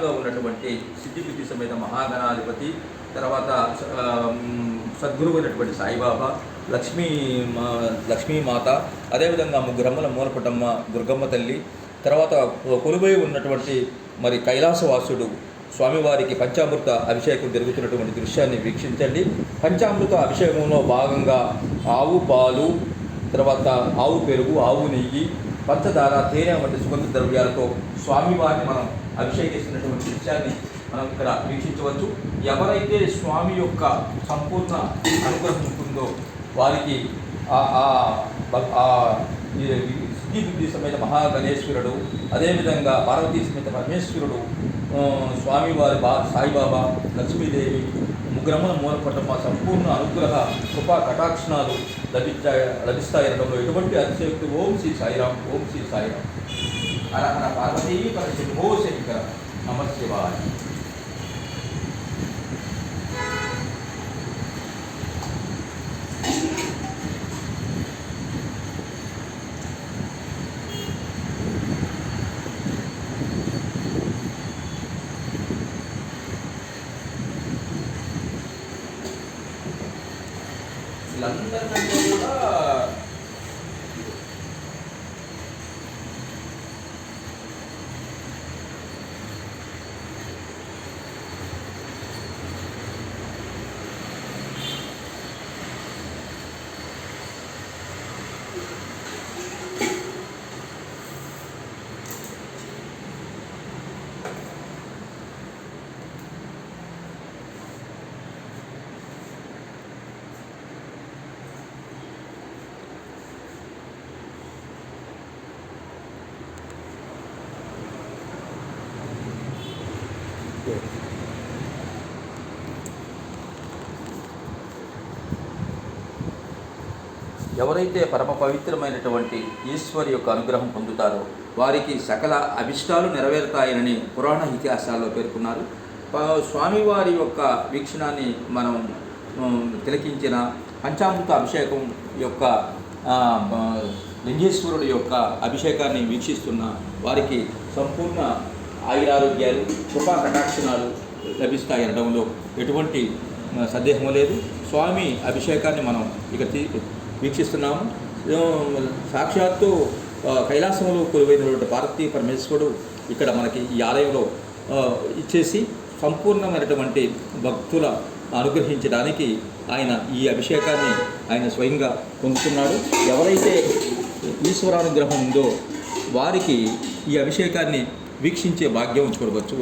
ప్రధానంగా ఉన్నటువంటి సిద్ధిబుద్ధి సమేత మహాగణాధిపతి, తర్వాత సద్గురువు అయినటువంటి సాయిబాబా, లక్ష్మీమాత, అదేవిధంగా ముగ్గురమ్మల మూలపుటమ్మ దుర్గమ్మ తల్లి, తర్వాత కొలువై ఉన్నటువంటి మరి కైలాసవాసుడు స్వామివారికి పంచామృత అభిషేకం జరుగుతున్నటువంటి దృశ్యాన్ని వీక్షించండి. పంచామృత అభిషేకంలో భాగంగా ఆవు పాలు, తర్వాత ఆవు పెరుగు, ఆవు నెయ్యి, పంచదార, తేనె వంటి సుగంధ ద్రవ్యాలతో స్వామివారిని మనం అభిషేకిస్తున్నటువంటి దృశ్యాన్ని మనం ఇక్కడ వీక్షించవచ్చు. ఎవరైతే స్వామి యొక్క సంపూర్ణ అనుగ్రహం ఉంటుందో వారికి సిద్ధిబుద్ధి సమేత మహాగణేశ్వరుడు, అదేవిధంగా పార్వతీ సమేత పరమేశ్వరుడు, స్వామివారి సాయిబాబా, లక్ష్మీదేవి, ముగ్గురమ్మల మూలపట్టమ్మ సంపూర్ణ అనుగ్రహ కృపా కటాక్షణాలు లభిస్తాయనడంలో ఎటువంటి అతిశయోక్తి. ఓం శ్రీ సాయిరాం, ఓం శ్రీ సాయిరాం. హర హర పార్వతీ పరశివో శంకర, నమ శివాయ. వీళ్ళందరికంటే కూడా ఎవరైతే పరమ పవిత్రమైనటువంటి ఈశ్వరి యొక్క అనుగ్రహం పొందుతారో వారికి సకల అభిష్టాలు నెరవేరుతాయని పురాణ ఇతిహాసాల్లో పేర్కొన్నారు. స్వామివారి యొక్క వీక్షణాన్ని మనం తిలకించిన పంచామృత అభిషేకం యొక్క లింగేశ్వరుడు యొక్క అభిషేకాన్ని వీక్షిస్తున్న వారికి సంపూర్ణ ఆయురారోగ్యాలు, కృపా కటాక్షణాలు లభిస్తాయనడంలో ఎటువంటి సందేహం లేదు. స్వామి అభిషేకాన్ని మనం ఇక వీక్షిస్తున్నాము. సాక్షాత్తు కైలాసంలో కొలువైనటువంటి పార్వతీ పరమేశ్వరుడు ఇక్కడ మనకి ఈ ఆలయంలో ఇచ్చేసి సంపూర్ణమైనటువంటి భక్తుల అనుగ్రహించడానికి ఆయన ఈ అభిషేకాన్ని ఆయన స్వయంగా పొందుతున్నాడు. ఎవరైతే ఈశ్వరానుగ్రహం ఉందో వారికి ఈ అభిషేకాన్ని వీక్షించే భాగ్యం చూడవచ్చు.